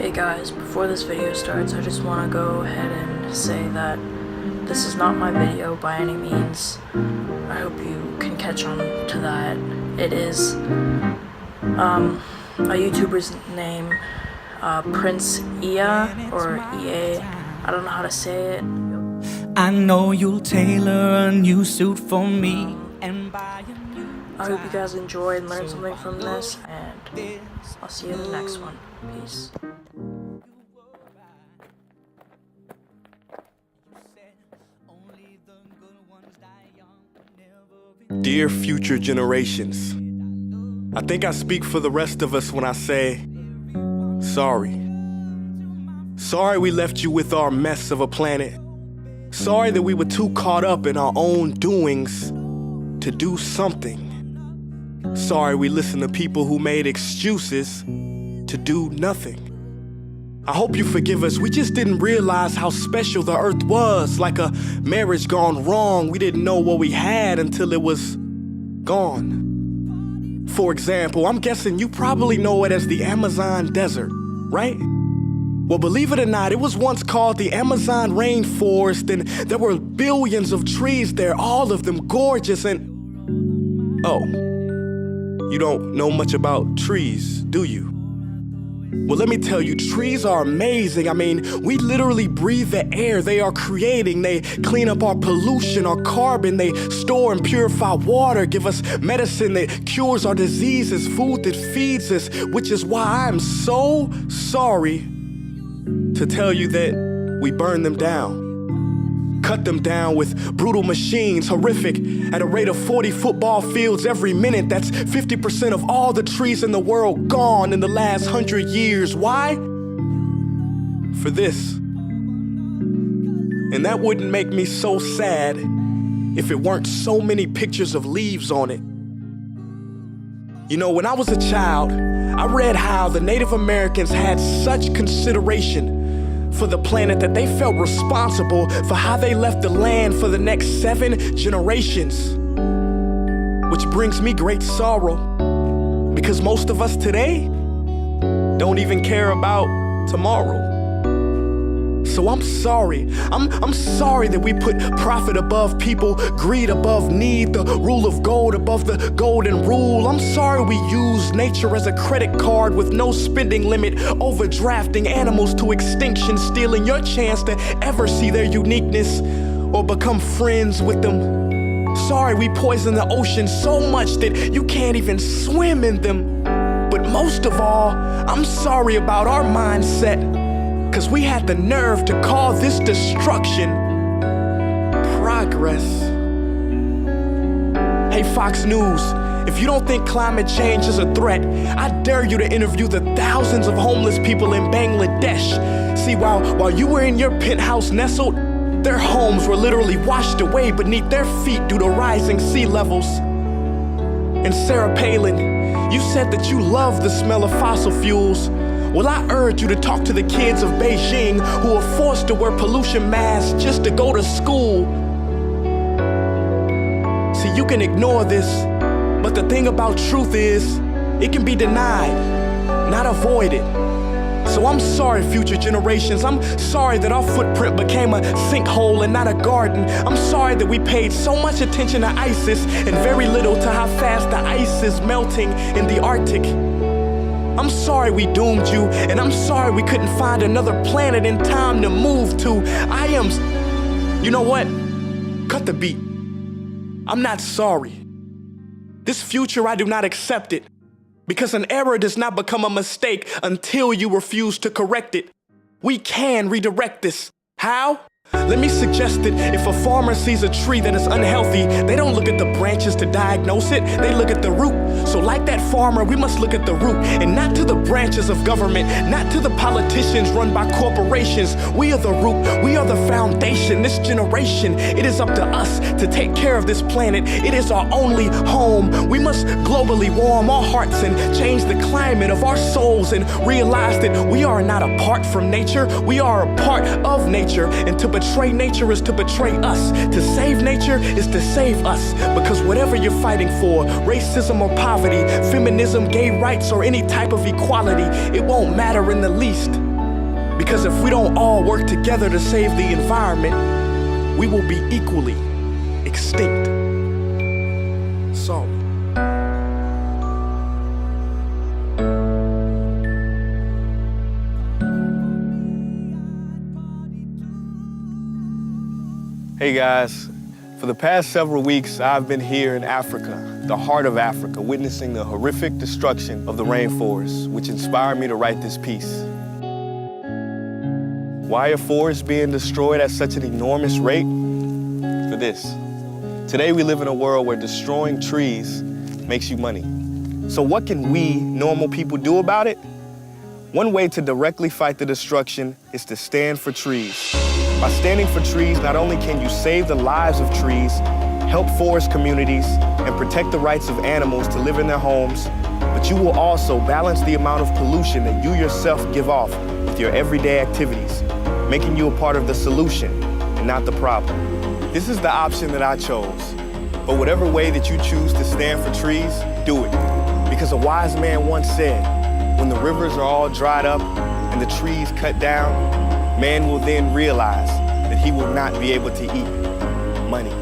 Hey guys, before this video starts, I just want to go ahead and say that this is not my video by any means. I hope you can catch on to that. It is a YouTuber's name, Prince Ea, or EA. I don't know how to say it. I know you'll tailor a new suit for me and buy a new I hope you guys enjoy and learn something from this, and I'll see you in the next one. Peace. Dear future generations, I think I speak for the rest of us when I say, sorry. Sorry we left you with our mess of a planet. Sorry that we were too caught up in our own doings to do something. Sorry we listened to people who made excuses to do nothing. I hope you forgive us. We just didn't realize how special the earth was. Like a marriage gone wrong, we didn't know what we had until it was gone. For example, I'm guessing you probably know it as the Amazon desert, right? Well, believe it or not, it was once called the Amazon rainforest, and there were billions of trees there, all of them gorgeous. And oh, you don't know much about trees, do you? Well, let me tell you, trees are amazing. I mean, we literally breathe the air they are creating. They clean up our pollution, our carbon. They store and purify water, give us medicine that cures our diseases, food that feeds us, which is why I'm so sorry to tell you that we burn them down. Cut them down with brutal machines, horrific, at a rate of 40 football fields every minute. That's 50% of all the trees in the world gone in the last 100 years. Why? For this. And that wouldn't make me so sad if it weren't so many pictures of leaves on it. You know, when I was a child, I read how the Native Americans had such consideration for the planet that they felt responsible for how they left the land for the next 7 generations. Which brings me great sorrow, because most of us today don't even care about tomorrow. So I'm sorry. I'm sorry that we put profit above people, greed above need, the rule of gold above the golden rule. I'm sorry we use nature as a credit card with no spending limit, overdrafting animals to extinction, stealing your chance to ever see their uniqueness or become friends with them. Sorry we poison the ocean so much that you can't even swim in them. But most of all, I'm sorry about our mindset, 'cause we had the nerve to call this destruction progress. Hey Fox News, if you don't think climate change is a threat, I dare you to interview the thousands of homeless people in Bangladesh. See, while you were in your penthouse nestled, their homes were literally washed away beneath their feet due to rising sea levels. And Sarah Palin, you said that you love the smell of fossil fuels. Well, I urge you to talk to the kids of Beijing who are forced to wear pollution masks just to go to school. See, you can ignore this, but the thing about truth is, it can be denied, not avoided. So I'm sorry, future generations. I'm sorry that our footprint became a sinkhole and not a garden. I'm sorry that we paid so much attention to ISIS and very little to how fast the ice is melting in the Arctic. I'm sorry we doomed you, and I'm sorry we couldn't find another planet in time to move to. You know what? Cut the beat. I'm not sorry. This future, I do not accept it, because an error does not become a mistake until you refuse to correct it. We can redirect this. How? Let me suggest that if a farmer sees a tree that is unhealthy, they don't look at the branches to diagnose it, they look at the root. So like that farmer, we must look at the root, and not to the branches of government, not to the politicians run by corporations. We are the root, we are the foundation. This generation, it is up to us to take care of this planet. It is our only home. We must globally warm our hearts and change the climate of our souls and realize that we are not apart from nature, we are a part of nature. And to betray nature is to betray us. To save nature is to save us. Because whatever you're fighting for, racism or poverty, feminism, gay rights, or any type of equality, it won't matter in the least Because if we don't all work together to save the environment, we will be equally extinct. Sorry. Hey guys, for the past several weeks, I've been here in Africa, the heart of Africa, witnessing the horrific destruction of the rainforest, which inspired me to write this piece. Why are forests being destroyed at such an enormous rate? For this. Today we live in a world where destroying trees makes you money. So what can we, normal people, do about it? One way to directly fight the destruction is to stand for trees. By standing for trees, not only can you save the lives of trees, help forest communities, and protect the rights of animals to live in their homes, but you will also balance the amount of pollution that you yourself give off with your everyday activities, making you a part of the solution and not the problem. This is the option that I chose. But whatever way that you choose to stand for trees, do it. Because a wise man once said, when the rivers are all dried up and the trees cut down, man will then realize that he will not be able to eat money.